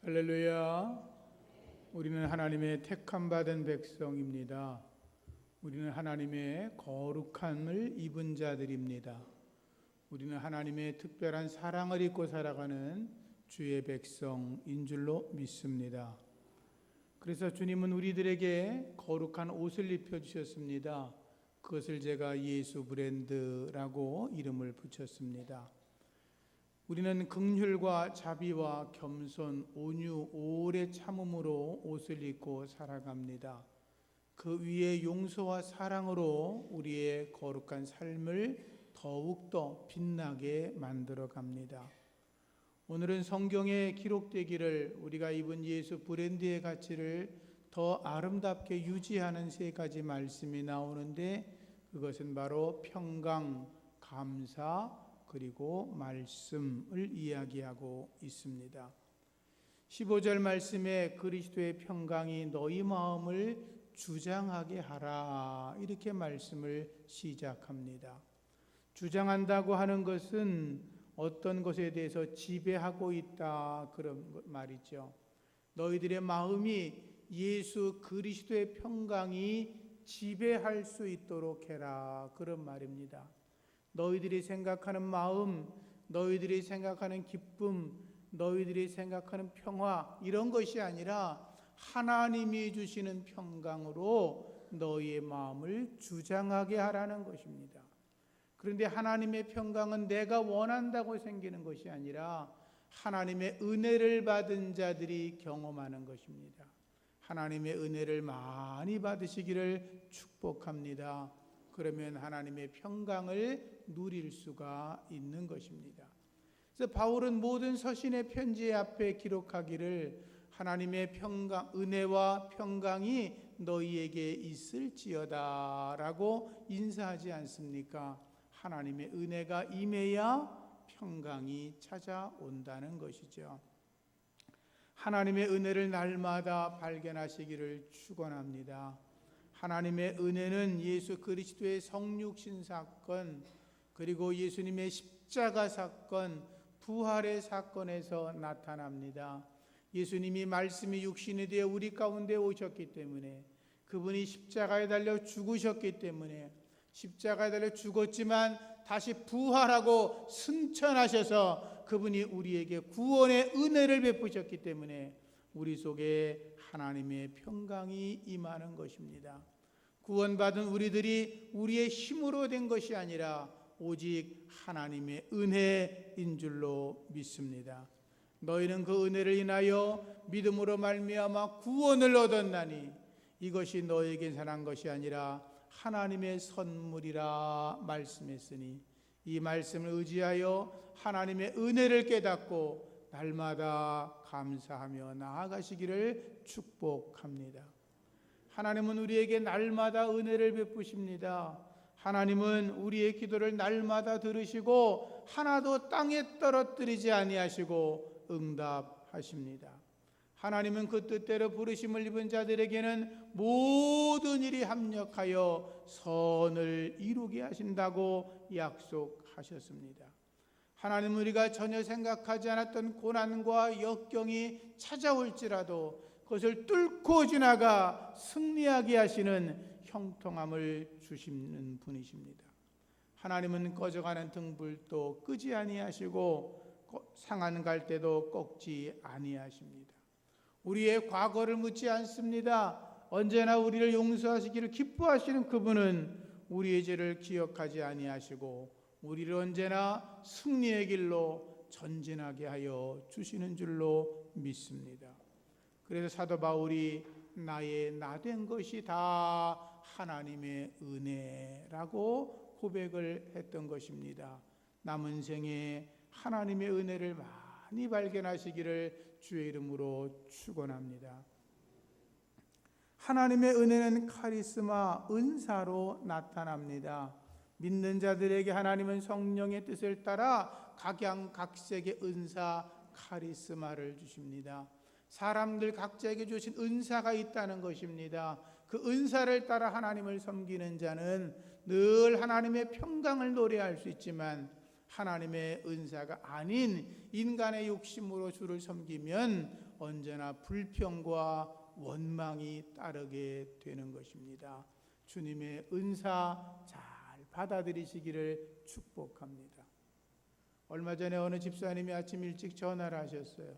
할렐루야. 우리는 하나님의 택함 받은 백성입니다. 우리는 하나님의 거룩함을 입은 자들입니다. 우리는 하나님의 특별한 사랑을 입고 살아가는 주의 백성인 줄로 믿습니다. 그래서 주님은 우리들에게 거룩한 옷을 입혀주셨습니다. 그것을 제가 예수 브랜드라고 이름을 붙였습니다. 우리는 긍휼과 자비와 겸손, 온유, 오래 참음으로 옷을 입고 살아갑니다. 그 위에 용서와 사랑으로 우리의 거룩한 삶을 더욱더 빛나게 만들어 갑니다. 오늘은 성경에 기록되기를 우리가 입은 예수 브랜드의 가치를 더 아름답게 유지하는 세 가지 말씀이 나오는데, 그것은 바로 평강, 감사, 그리고 말씀을 이야기하고 있습니다. 15절 말씀에 그리스도의 평강이 너희 마음을 주장하게 하라, 이렇게 말씀을 시작합니다. 주장한다고 하는 것은 어떤 것에 대해서 지배하고 있다, 그런 말이죠. 너희들의 마음이 예수 그리스도의 평강이 지배할 수 있도록 해라, 그런 말입니다. 너희들이 생각하는 마음, 너희들이 생각하는 기쁨, 너희들이 생각하는 평화, 이런 것이 아니라 하나님이 주시는 평강으로 너희의 마음을 주장하게 하라는 것입니다. 그런데 하나님의 평강은 내가 원한다고 생기는 것이 아니라 하나님의 은혜를 받은 자들이 경험하는 것입니다. 하나님의 은혜를 많이 받으시기를 축복합니다. 그러면 하나님의 평강을 누릴 수가 있는 것입니다. 그래서 바울은 모든 서신의 편지 앞에 기록하기를 하나님의 평강, 은혜와 평강이 너희에게 있을지어다 라고 인사하지 않습니까? 하나님의 은혜가 임해야 평강이 찾아온다는 것이죠. 하나님의 은혜를 날마다 발견하시기를 축원합니다. 하나님의 은혜는 예수 그리스도의 성육신 사건, 그리고 예수님의 십자가 사건, 부활의 사건에서 나타납니다. 예수님이 말씀이 육신이 되어 우리 가운데 오셨기 때문에, 그분이 십자가에 달려 죽으셨기 때문에, 십자가에 달려 죽었지만 다시 부활하고 승천하셔서 그분이 우리에게 구원의 은혜를 베푸셨기 때문에 우리 속에 하나님의 평강이 임하는 것입니다. 구원받은 우리들이 우리의 힘으로 된 것이 아니라 오직 하나님의 은혜인 줄로 믿습니다. 너희는 그 은혜를 인하여 믿음으로 말미암아 구원을 얻었나니 이것이 너희에게 선한 것이 아니라 하나님의 선물이라 말씀했으니, 이 말씀을 의지하여 하나님의 은혜를 깨닫고 날마다 감사하며 나아가시기를 축복합니다. 하나님은 우리에게 날마다 은혜를 베푸십니다. 하나님은 우리의 기도를 날마다 들으시고 하나도 땅에 떨어뜨리지 아니하시고 응답하십니다. 하나님은 그 뜻대로 부르심을 입은 자들에게는 모든 일이 합력하여 선을 이루게 하신다고 약속하셨습니다. 하나님은 우리가 전혀 생각하지 않았던 고난과 역경이 찾아올지라도 그것을 뚫고 지나가 승리하게 하시는 형통함을 주시는 분이십니다. 하나님은 꺼져가는 등불도 끄지 아니하시고 상한 갈대도 꺾지 아니하십니다. 우리의 과거를 묻지 않습니다. 언제나 우리를 용서하시기를 기뻐하시는 그분은 우리의 죄를 기억하지 아니하시고 우리를 언제나 승리의 길로 전진하게 하여 주시는 줄로 믿습니다. 그래서 사도 바울이 나의 나된 것이 다 하나님의 은혜라고 고백을 했던 것입니다. 남은 생에 하나님의 은혜를 많이 발견하시기를 주의 이름으로 축원합니다. 하나님의 은혜는 카리스마, 은사로 나타납니다. 믿는 자들에게 하나님은 성령의 뜻을 따라 각양각색의 은사, 카리스마를 주십니다. 사람들 각자에게 주신 은사가 있다는 것입니다. 그 은사를 따라 하나님을 섬기는 자는 늘 하나님의 평강을 노래할 수 있지만, 하나님의 은사가 아닌 인간의 욕심으로 주를 섬기면 언제나 불평과 원망이 따르게 되는 것입니다. 주님의 은사 잘 받아들이시기를 축복합니다. 얼마 전에 어느 집사님이 아침 일찍 전화를 하셨어요.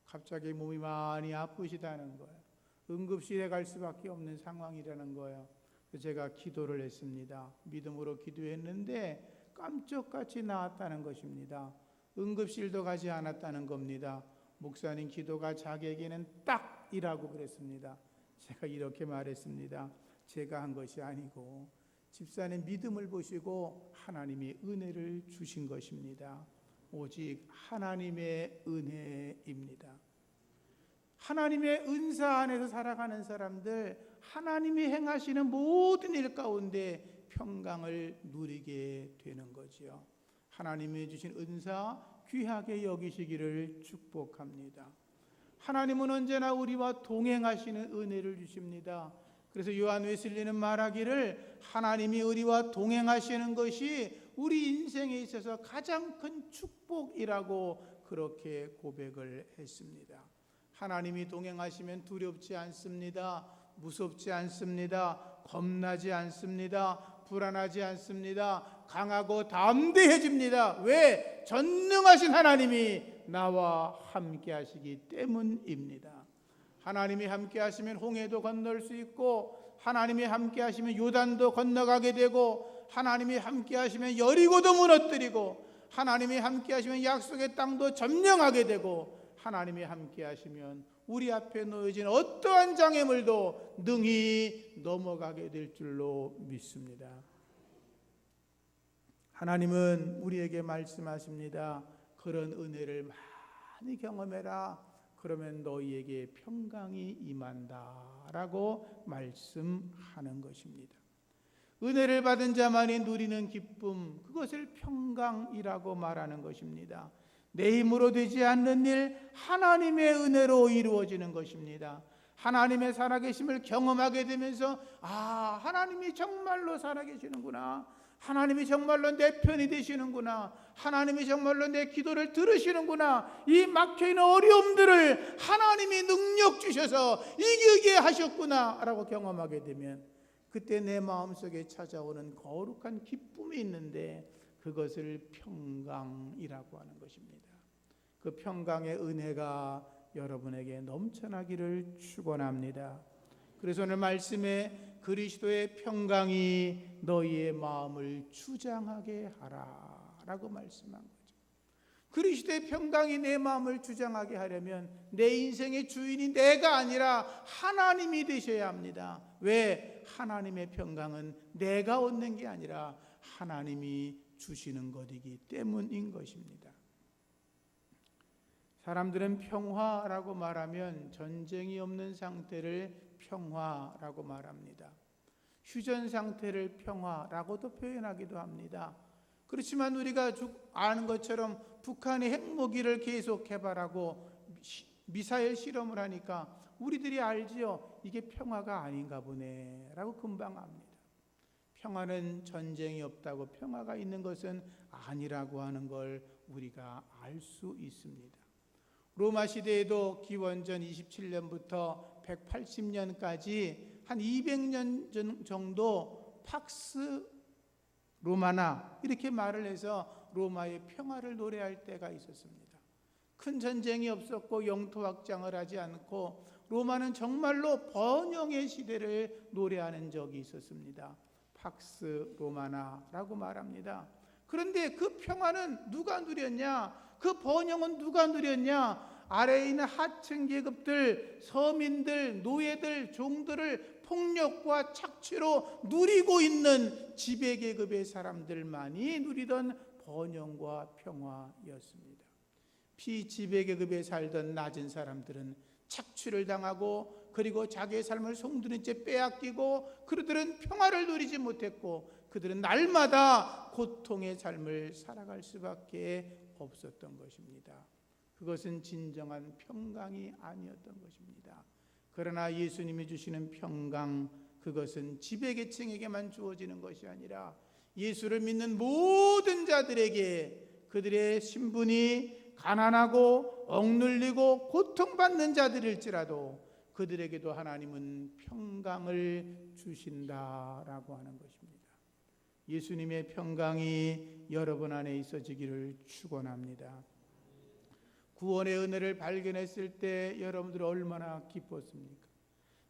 갑자기 몸이 많이 아프시다는 거예요. 응급실에 갈 수밖에 없는 상황이라는 거예요. 제가 기도를 했습니다. 믿음으로 기도했는데 깜짝같이 나았다는 것입니다. 응급실도 가지 않았다는 겁니다. 목사님 기도가 자기에게는 딱이라고 그랬습니다. 제가 이렇게 말했습니다. 제가 한 것이 아니고 집사님 믿음을 보시고 하나님이 은혜를 주신 것입니다. 오직 하나님의 은혜입니다. 하나님의 은사 안에서 살아가는 사람들, 하나님이 행하시는 모든 일 가운데 평강을 누리게 되는 거지요. 하나님이 주신 은사 귀하게 여기시기를 축복합니다. 하나님은 언제나 우리와 동행하시는 은혜를 주십니다. 그래서 요한 웨슬리는 말하기를 하나님이 우리와 동행하시는 것이 우리 인생에 있어서 가장 큰 축복이라고 그렇게 고백을 했습니다. 하나님이 동행하시면 두렵지 않습니다. 무섭지 않습니다. 겁나지 않습니다. 불안하지 않습니다. 강하고 담대해집니다. 왜? 전능하신 하나님이 나와 함께 하시기 때문입니다. 하나님이 함께 하시면 홍해도 건널 수 있고, 하나님이 함께 하시면 요단도 건너가게 되고, 하나님이 함께 하시면 여리고도 무너뜨리고, 하나님이 함께 하시면 약속의 땅도 점령하게 되고, 하나님이 함께 하시면 우리 앞에 놓여진 어떠한 장애물도 능히 넘어가게 될 줄로 믿습니다. 하나님은 우리에게 말씀하십니다. 그런 은혜를 많이 경험해라. 그러면 너희에게 평강이 임한다 라고 말씀하는 것입니다. 은혜를 받은 자만이 누리는 기쁨, 그것을 평강이라고 말하는 것입니다. 내 힘으로 되지 않는 일, 하나님의 은혜로 이루어지는 것입니다. 하나님의 살아계심을 경험하게 되면서 하나님이 정말로 살아계시는구나, 하나님이 정말로 내 편이 되시는구나, 하나님이 정말로 내 기도를 들으시는구나, 이 막혀있는 어려움들을 하나님이 능력 주셔서 이기게 하셨구나 라고 경험하게 되면 그때 내 마음속에 찾아오는 거룩한 기쁨이 있는데 그것을 평강이라고 하는 것입니다. 그 평강의 은혜가 여러분에게 넘쳐나기를 축원합니다. 그래서 오늘 말씀에 그리스도의 평강이 너희의 마음을 주장하게 하라 라고 말씀한 거죠. 그리스도의 평강이 내 마음을 주장하게 하려면 내 인생의 주인이 내가 아니라 하나님이 되셔야 합니다. 왜? 하나님의 평강은 내가 얻는 게 아니라 하나님이 주시는 것이기 때문인 것입니다. 사람들은 평화라고 말하면 전쟁이 없는 상태를 평화라고 말합니다. 휴전 상태를 평화라고도 표현하기도 합니다. 그렇지만 우리가 아는 것처럼 북한이 핵무기를 계속 개발하고 미사일 실험을 하니까 우리들이 알지요. 이게 평화가 아닌가 보네 라고 금방 압니다. 평화는 전쟁이 없다고 평화가 있는 것은 아니라고 하는 걸 우리가 알 수 있습니다. 로마 시대에도 기원전 27년부터 180년까지 한 200년 정도 팍스 로마나 이렇게 말을 해서 로마의 평화를 노래할 때가 있었습니다. 큰 전쟁이 없었고 영토 확장을 하지 않고 로마는 정말로 번영의 시대를 노래하는 적이 있었습니다. 팍스 로마나라고 말합니다. 그런데 그 평화는 누가 누렸냐? 그 번영은 누가 누렸냐? 아래에 있는 하층 계급들, 서민들, 노예들, 종들을 폭력과 착취로 누리고 있는 지배계급의 사람들만이 누리던 번영과 평화였습니다. 피지배계급에 살던 낮은 사람들은 착취를 당하고 그리고 자기의 삶을 송두리째 빼앗기고 그들은 평화를 누리지 못했고 그들은 날마다 고통의 삶을 살아갈 수밖에 없었던 것입니다. 그것은 진정한 평강이 아니었던 것입니다. 그러나 예수님이 주시는 평강, 그것은 지배계층에게만 주어지는 것이 아니라 예수를 믿는 모든 자들에게 그들의 신분이 가난하고 억눌리고 고통받는 자들일지라도 그들에게도 하나님은 평강을 주신다라고 하는 것입니다. 예수님의 평강이 여러분 안에 있어지기를 축원합니다. 구원의 은혜를 발견했을 때 여러분들 얼마나 기뻤습니까?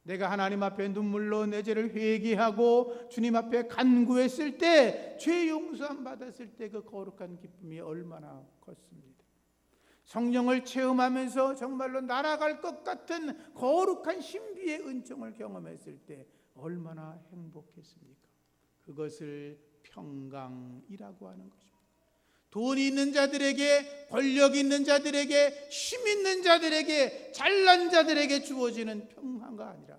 내가 하나님 앞에 눈물로 내 죄를 회개하고 주님 앞에 간구했을 때, 죄 용서함 받았을 때 그 거룩한 기쁨이 얼마나 컸습니다. 성령을 체험하면서 정말로 날아갈 것 같은 거룩한 신비의 은총을 경험했을 때 얼마나 행복했습니까? 그것을 평강이라고 하는 것입니다. 돈이 있는 자들에게, 권력 있는 자들에게, 힘 있는 자들에게, 잘난 자들에게 주어지는 평화가 아니라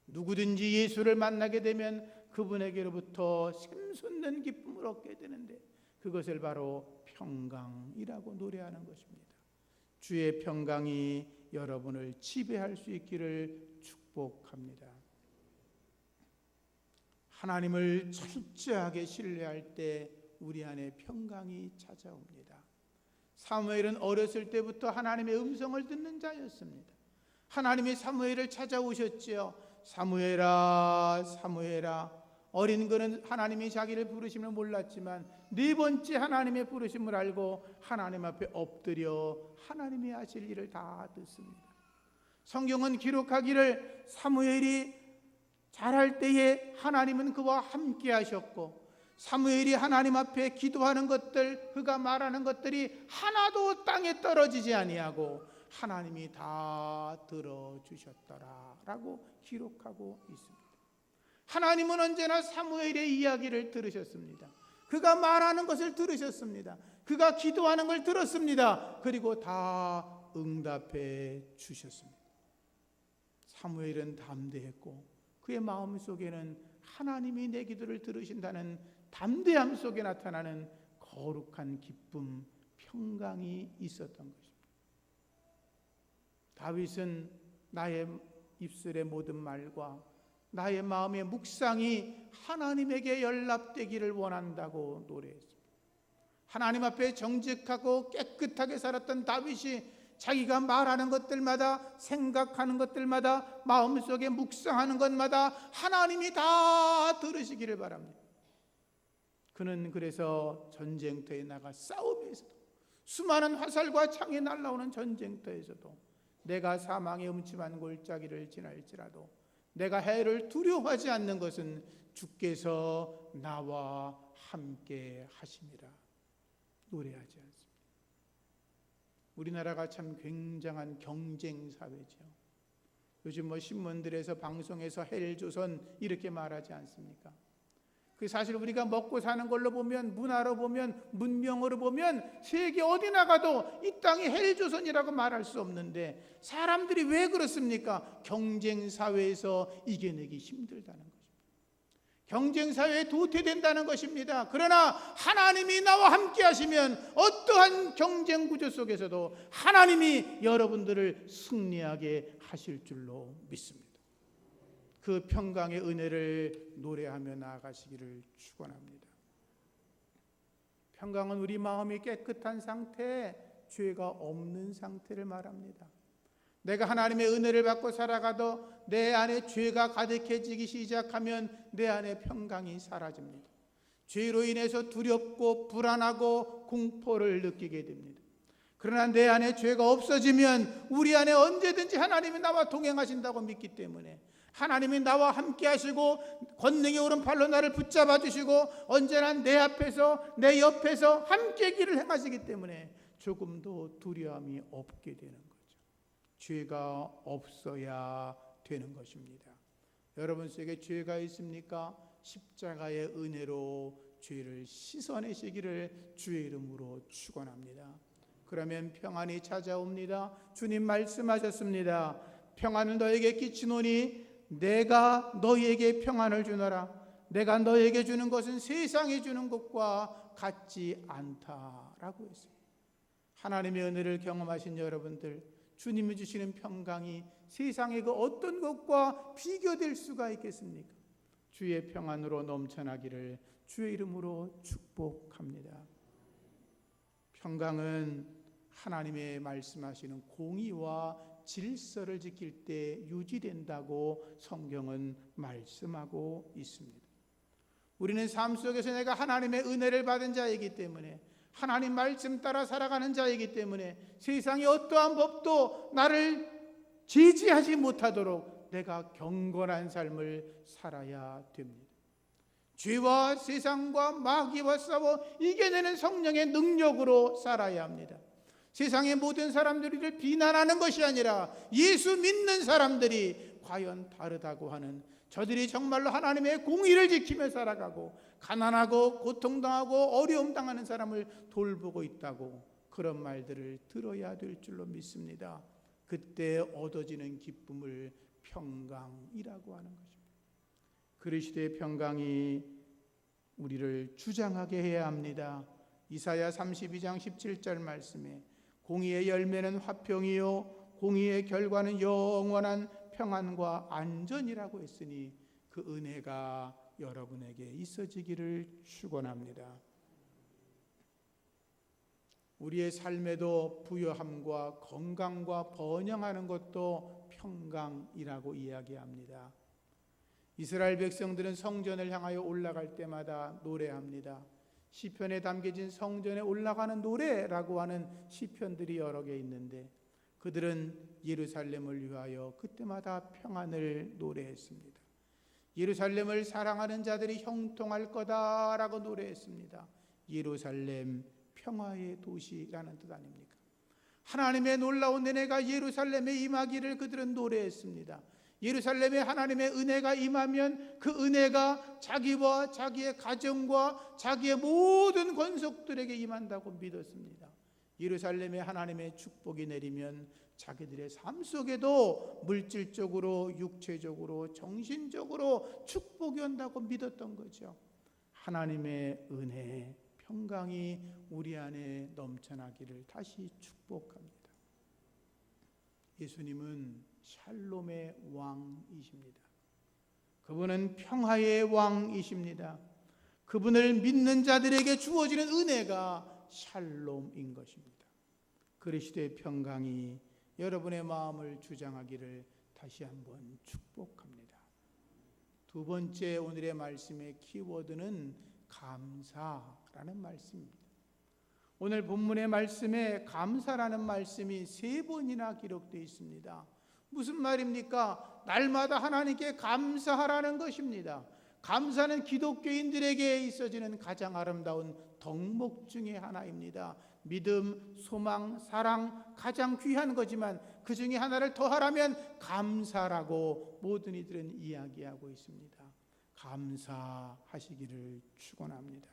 누구든지 예수를 만나게 되면 그분에게로부터 샘솟는 기쁨을 얻게 되는데, 그것을 바로 평강이라고 노래하는 것입니다. 주의 평강이 여러분을 지배할 수 있기를 축복합니다. 하나님을 철저하게 신뢰할 때 우리 안에 평강이 찾아옵니다. 사무엘은 어렸을 때부터 하나님의 음성을 듣는 자였습니다. 하나님이 사무엘을 찾아오셨지요. 사무엘아, 사무엘아. 어린 그는 하나님이 자기를 부르심을 몰랐지만 네 번째 하나님의 부르심을 알고 하나님 앞에 엎드려 하나님이 하실 일을 다 듣습니다. 성경은 기록하기를 사무엘이 자랄 때에 하나님은 그와 함께 하셨고, 사무엘이 하나님 앞에 기도하는 것들, 그가 말하는 것들이 하나도 땅에 떨어지지 아니하고 하나님이 다 들어주셨더라라고 기록하고 있습니다. 하나님은 언제나 사무엘의 이야기를 들으셨습니다. 그가 말하는 것을 들으셨습니다. 그가 기도하는 걸 들었습니다. 그리고 다 응답해 주셨습니다. 사무엘은 담대했고 그의 마음속에는 하나님이 내 기도를 들으신다는 담대함 속에 나타나는 거룩한 기쁨, 평강이 있었던 것입니다. 다윗은 나의 입술의 모든 말과 나의 마음의 묵상이 하나님에게 연락되기를 원한다고 노래했습니다. 하나님 앞에 정직하고 깨끗하게 살았던 다윗이 자기가 말하는 것들마다, 생각하는 것들마다, 마음속에 묵상하는 것마다 하나님이 다 들으시기를 바랍니다. 그는 그래서 전쟁터에 나가 싸움에서도, 수많은 화살과 창이 날아오는 전쟁터에서도 내가 사망의 음침한 골짜기를 지날지라도 내가 해를 두려워하지 않는 것은 주께서 나와 함께 하심이라 노래하지 않습니다. 우리나라가 참 굉장한 경쟁 사회죠. 요즘 신문들에서, 방송에서 헬조선 이렇게 말하지 않습니까? 그 사실 우리가 먹고 사는 걸로 보면, 문화로 보면, 문명으로 보면 세계 어디 나가도 이 땅이 헬조선이라고 말할 수 없는데 사람들이 왜 그렇습니까? 경쟁 사회에서 이겨내기 힘들다는 것입니다. 경쟁 사회에 도태된다는 것입니다. 그러나 하나님이 나와 함께 하시면 어떠한 경쟁 구조 속에서도 하나님이 여러분들을 승리하게 하실 줄로 믿습니다. 그 평강의 은혜를 노래하며 나아가시기를 축원합니다. 평강은 우리 마음이 깨끗한 상태, 죄가 없는 상태를 말합니다. 내가 하나님의 은혜를 받고 살아가도 내 안에 죄가 가득해지기 시작하면 내 안에 평강이 사라집니다. 죄로 인해서 두렵고 불안하고 공포를 느끼게 됩니다. 그러나 내 안에 죄가 없어지면 우리 안에 언제든지 하나님이 나와 동행하신다고 믿기 때문에, 하나님이 나와 함께 하시고 권능의 오른팔로 나를 붙잡아 주시고 언제나 내 앞에서, 내 옆에서 함께 길을 행하시기 때문에 조금도 두려움이 없게 되는 거죠. 죄가 없어야 되는 것입니다. 여러분 속에 죄가 있습니까? 십자가의 은혜로 죄를 씻어내시기를 주의 이름으로 축원합니다. 그러면 평안이 찾아옵니다. 주님 말씀하셨습니다. 평안을 너에게 끼치노니 내가 너희에게 평안을 주노라. 내가 너에게 주는 것은 세상이 주는 것과 같지 않다라고 했습니다. 하나님의 은혜를 경험하신 여러분들, 주님이 주시는 평강이 세상의 그 어떤 것과 비교될 수가 있겠습니까? 주의 평안으로 넘쳐나기를 주의 이름으로 축복합니다. 평강은 하나님의 말씀하시는 공의와 질서를 지킬 때 유지된다고 성경은 말씀하고 있습니다. 우리는 삶 속에서 내가 하나님의 은혜를 받은 자이기 때문에, 하나님 말씀 따라 살아가는 자이기 때문에 세상의 어떠한 법도 나를 제지하지 못하도록 내가 경건한 삶을 살아야 됩니다. 죄와 세상과 마귀와 싸워 이겨내는 성령의 능력으로 살아야 합니다. 세상의 모든 사람들을 비난하는 것이 아니라 예수 믿는 사람들이 과연 다르다고 하는, 저들이 정말로 하나님의 공의를 지키며 살아가고 가난하고 고통당하고 어려움 당하는 사람을 돌보고 있다고, 그런 말들을 들어야 될 줄로 믿습니다. 그때 얻어지는 기쁨을 평강이라고 하는 것입니다. 그리스도의 평강이 우리를 주장하게 해야 합니다. 이사야 32장 17절 말씀에 공의의 열매는 화평이요 공의의 결과는 영원한 평안과 안전이라고 했으니 그 은혜가 여러분에게 있어지기를 축원합니다. 우리의 삶에도 부요함과 건강과 번영하는 것도 평강이라고 이야기합니다. 이스라엘 백성들은 성전을 향하여 올라갈 때마다 노래합니다. 시편에 담겨진 성전에 올라가는 노래라고 하는 시편들이 여러 개 있는데, 그들은 예루살렘을 위하여 그때마다 평안을 노래했습니다. 예루살렘을 사랑하는 자들이 형통할 거다라고 노래했습니다. 예루살렘 평화의 도시라는 뜻 아닙니까? 하나님의 놀라운 은혜가 예루살렘에 임하기를 그들은 노래했습니다. 예루살렘에 하나님의 은혜가 임하면 그 은혜가 자기와 자기의 가정과 자기의 모든 권속들에게 임한다고 믿었습니다. 예루살렘에 하나님의 축복이 내리면 자기들의 삶 속에도 물질적으로, 육체적으로, 정신적으로 축복이 온다고 믿었던 거죠. 하나님의 은혜, 평강이 우리 안에 넘쳐나기를 다시 축복합니다. 예수님은 샬롬의 왕이십니다. 그분은 평화의 왕이십니다. 그분을 믿는 자들에게 주어지는 은혜가 샬롬인 것입니다. 그리스도의 평강이 여러분의 마음을 주장하기를 다시 한번 축복합니다. 두 번째 오늘의 말씀의 키워드는 감사라는 말씀입니다. 오늘 본문의 말씀에 감사라는 말씀이 3번이나 기록되어 있습니다. 무슨 말입니까? 날마다 하나님께 감사하라는 것입니다. 감사는 기독교인들에게 있어지는 가장 아름다운 덕목 중에 하나입니다. 믿음, 소망, 사랑, 가장 귀한 거지만 그 중에 하나를 더하라면 감사라고 모든 이들은 이야기하고 있습니다. 감사하시기를 축원합니다.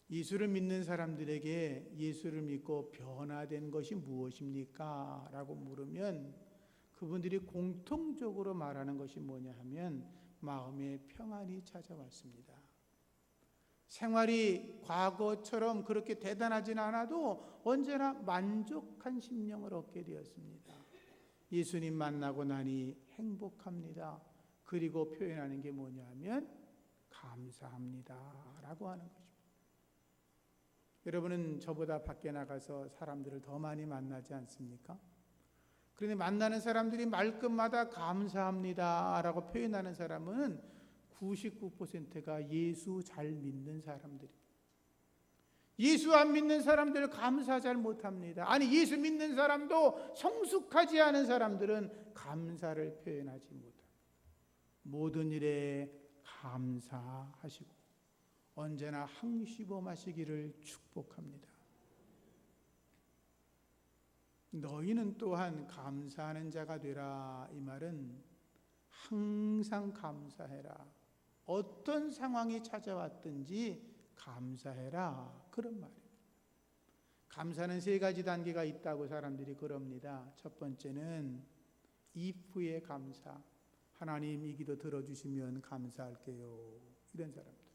예수를 믿는 사람들에게 예수를 믿고 변화된 것이 무엇입니까? 라고 물으면 그분들이 공통적으로 말하는 것이 뭐냐 하면 마음의 평안이 찾아왔습니다. 생활이 과거처럼 그렇게 대단하진 않아도 언제나 만족한 심령을 얻게 되었습니다. 예수님 만나고 나니 행복합니다. 그리고 표현하는 게 뭐냐 하면 감사합니다 라고 하는 거죠. 여러분은 저보다 밖에 나가서 사람들을 더 많이 만나지 않습니까? 그런데 만나는 사람들이 말끝마다 감사합니다 라고 표현하는 사람은 99%가 예수 잘 믿는 사람들입니다. 예수 안 믿는 사람들 감사 잘 못합니다. 아니 예수 믿는 사람도 성숙하지 않은 사람들은 감사를 표현하지 못합니다. 모든 일에 감사하시고 언제나 항시범하시기를 축복합니다. 너희는 또한 감사하는 자가 되라. 이 말은 항상 감사해라. 어떤 상황이 찾아왔든지 감사해라. 그런 말이에요. 감사는 3가지 단계가 있다고 사람들이 그럽니다. 첫 번째는 if의 감사. 하나님 이 기도 들어주시면 감사할게요. 이런 사람들.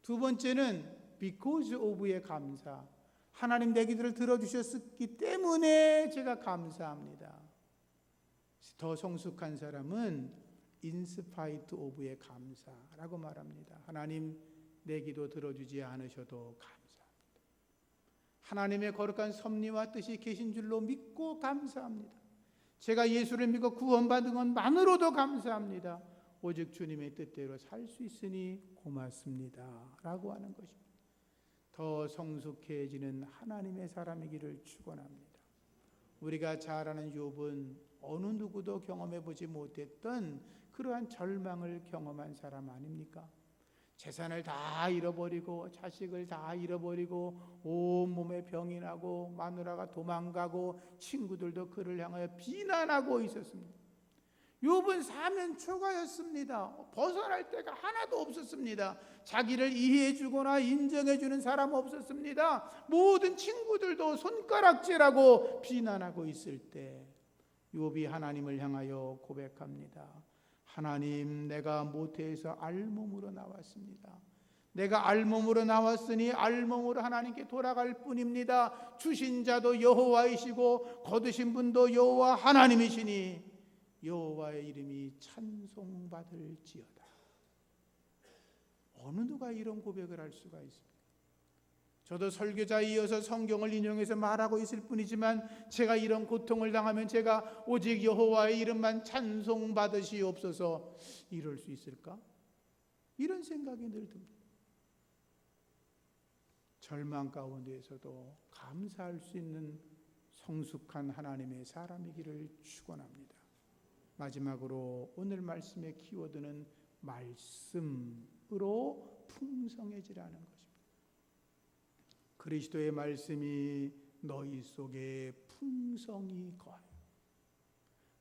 두 번째는 because of의 감사. 하나님 내 기도를 들어주셨기 때문에 제가 감사합니다. 더 성숙한 사람은 in spite of의 감사라고 말합니다. 하나님 내 기도 들어주지 않으셔도 감사합니다. 하나님의 거룩한 섭리와 뜻이 계신 줄로 믿고 감사합니다. 제가 예수를 믿고 구원받은 것만으로도 감사합니다. 오직 주님의 뜻대로 살 수 있으니 고맙습니다 라고 하는 것입니다. 더 성숙해지는 하나님의 사람이기를 축원합니다. 우리가 잘 아는 욥은 어느 누구도 경험해 보지 못했던 그러한 절망을 경험한 사람 아닙니까? 재산을 다 잃어버리고 자식을 다 잃어버리고 온몸에 병이 나고 마누라가 도망가고 친구들도 그를 향하여 비난하고 있었습니다. 욥은 사면초가였습니다. 벗어날 데가 하나도 없었습니다. 자기를 이해해주거나 인정해주는 사람 없었습니다. 모든 친구들도 손가락질하고 비난하고 있을 때 욥이 하나님을 향하여 고백합니다. 하나님, 내가 모태에서 알몸으로 나왔습니다. 내가 알몸으로 나왔으니 알몸으로 하나님께 돌아갈 뿐입니다. 주신 자도 여호와이시고 거두신 분도 여호와 하나님이시니 여호와의 이름이 찬송받을지어다. 어느 누가 이런 고백을 할 수가 있습니까? 저도 설교자에 이어서 성경을 인용해서 말하고 있을 뿐이지만 제가 이런 고통을 당하면 제가 오직 여호와의 이름만 찬송받으시옵소서 이럴 수 있을까? 이런 생각이 늘 듭니다. 절망 가운데에서도 감사할 수 있는 성숙한 하나님의 사람이기를 축원합니다. 마지막으로 오늘 말씀의 키워드는 말씀으로 풍성해지라는 것입니다. 그리스도의 말씀이 너희 속에 풍성히 거하여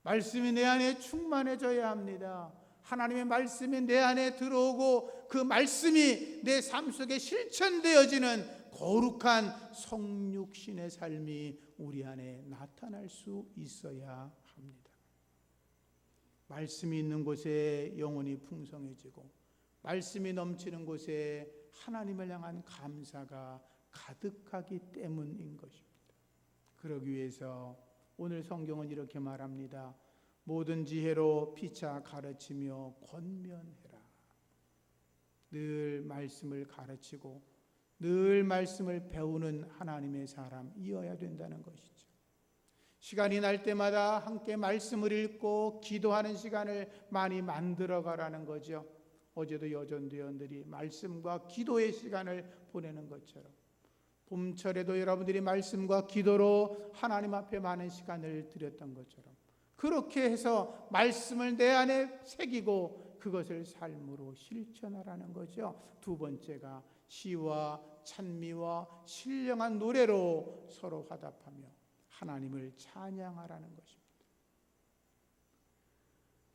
말씀이 내 안에 충만해져야 합니다. 하나님의 말씀이 내 안에 들어오고 그 말씀이 내 삶 속에 실천되어지는 거룩한 성육신의 삶이 우리 안에 나타날 수 있어야 합니다. 말씀이 있는 곳에 영혼이 풍성해지고 말씀이 넘치는 곳에 하나님을 향한 감사가 가득하기 때문인 것입니다. 그러기 위해서 오늘 성경은 이렇게 말합니다. 모든 지혜로 피차 가르치며 권면해라. 늘 말씀을 가르치고 늘 말씀을 배우는 하나님의 사람이어야 된다는 것이죠. 시간이 날 때마다 함께 말씀을 읽고 기도하는 시간을 많이 만들어가라는 거죠. 어제도 여전도원들이 말씀과 기도의 시간을 보내는 것처럼 봄철에도 여러분들이 말씀과 기도로 하나님 앞에 많은 시간을 드렸던 것처럼 그렇게 해서 말씀을 내 안에 새기고 그것을 삶으로 실천하라는 거죠. 두 번째가 시와 찬미와 신령한 노래로 서로 화답하며 하나님을 찬양하라는 것입니다.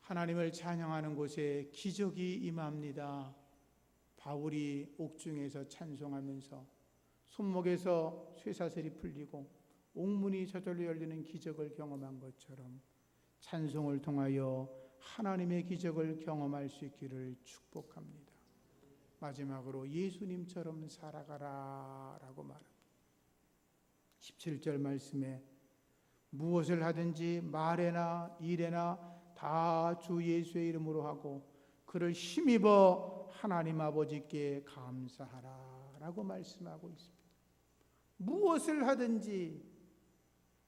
하나님을 찬양하는 곳에 기적이 임합니다. 바울이 옥중에서 찬송하면서 손목에서 쇠사슬이 풀리고 옥문이 저절로 열리는 기적을 경험한 것처럼 찬송을 통하여 하나님의 기적을 경험할 수 있기를 축복합니다. 마지막으로 예수님처럼 살아가라 라고 말합니다. 17절 말씀에 무엇을 하든지 말에나 일에나 다 주 예수의 이름으로 하고 그를 힘입어 하나님 아버지께 감사하라 라고 말씀하고 있습니다. 무엇을 하든지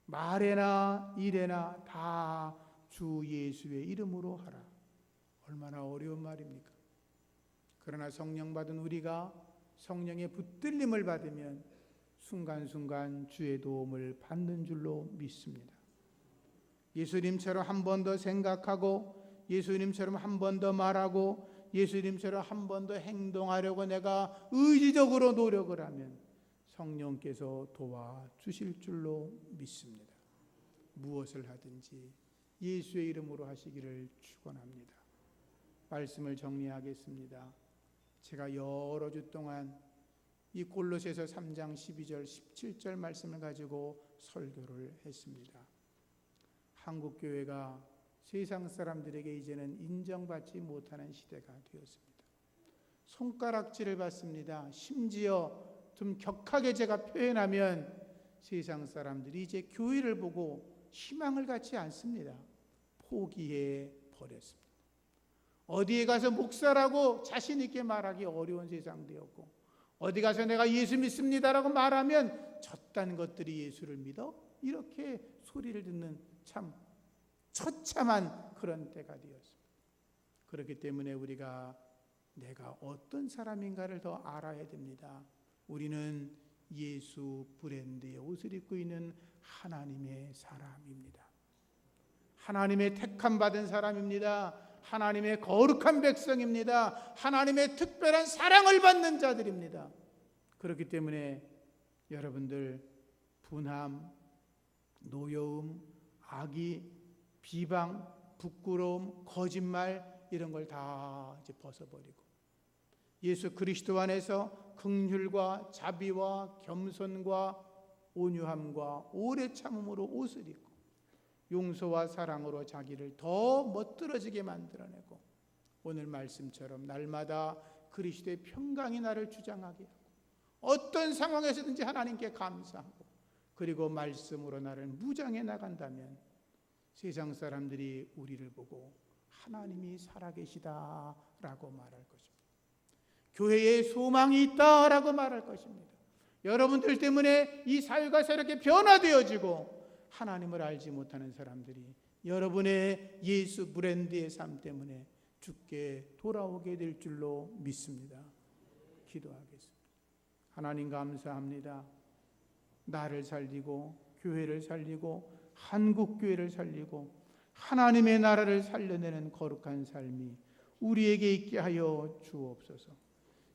말에나 일에나 다 주 예수의 이름으로 하라. 얼마나 어려운 말입니까? 그러나 성령 받은 우리가 성령의 붙들림을 받으면 순간순간 주의 도움을 받는 줄로 믿습니다. 예수님처럼 한 번 더 생각하고 예수님처럼 한 번 더 말하고 예수님처럼 한 번 더 행동하려고 내가 의지적으로 노력을 하면 성령께서 도와주실 줄로 믿습니다. 무엇을 하든지 예수의 이름으로 하시기를 축원합니다. 말씀을 정리하겠습니다. 제가 여러 주 동안 이 골로새서 3장 12절 17절 말씀을 가지고 설교를 했습니다. 한국 교회가 세상 사람들에게 이제는 인정받지 못하는 시대가 되었습니다. 손가락질을 받습니다. 심지어 좀 격하게 제가 표현하면 세상 사람들이 이제 교회를 보고 희망을 갖지 않습니다. 포기해 버렸습니다. 어디에 가서 목사라고 자신 있게 말하기 어려운 세상 되었고 어디 가서 내가 예수 믿습니다라고 말하면 저딴 것들이 예수를 믿어? 이렇게 소리를 듣는 참 처참한 그런 때가 되었습니다. 그렇기 때문에 우리가 내가 어떤 사람인가를 더 알아야 됩니다. 우리는 예수 브랜드의 옷을 입고 있는 하나님의 사람입니다. 하나님의 택함 받은 사람입니다. 하나님의 거룩한 백성입니다. 하나님의 특별한 사랑을 받는 자들입니다. 그렇기 때문에 여러분들 분함, 노여움, 악의, 비방, 부끄러움, 거짓말 이런 걸 다 이제 벗어버리고 예수 그리스도 안에서 긍휼과 자비와 겸손과 온유함과 오래 참음으로 옷을 입고 용서와 사랑으로 자기를 더 멋들어지게 만들어내고 오늘 말씀처럼 날마다 그리스도의 평강이 나를 주장하게 하고 어떤 상황에서든지 하나님께 감사하고 그리고 말씀으로 나를 무장해 나간다면 세상 사람들이 우리를 보고 하나님이 살아계시다라고 말할 것입니다. 교회에 소망이 있다라고 말할 것입니다. 여러분들 때문에 이 사회가 새롭게 변화되어지고 하나님을 알지 못하는 사람들이 여러분의 예수 브랜드의 삶 때문에 주께 돌아오게 될 줄로 믿습니다. 기도하겠습니다. 하나님 감사합니다. 나를 살리고 교회를 살리고 한국교회를 살리고 하나님의 나라를 살려내는 거룩한 삶이 우리에게 있게 하여 주옵소서.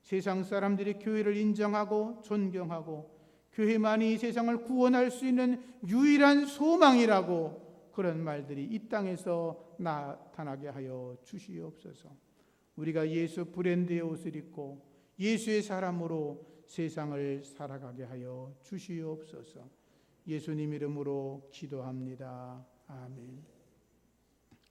세상 사람들이 교회를 인정하고 존경하고 교회만이 이 세상을 구원할 수 있는 유일한 소망이라고 그런 말들이 이 땅에서 나타나게 하여 주시옵소서. 우리가 예수 브랜드의 옷을 입고 예수의 사람으로 세상을 살아가게 하여 주시옵소서. 예수님 이름으로 기도합니다. 아멘.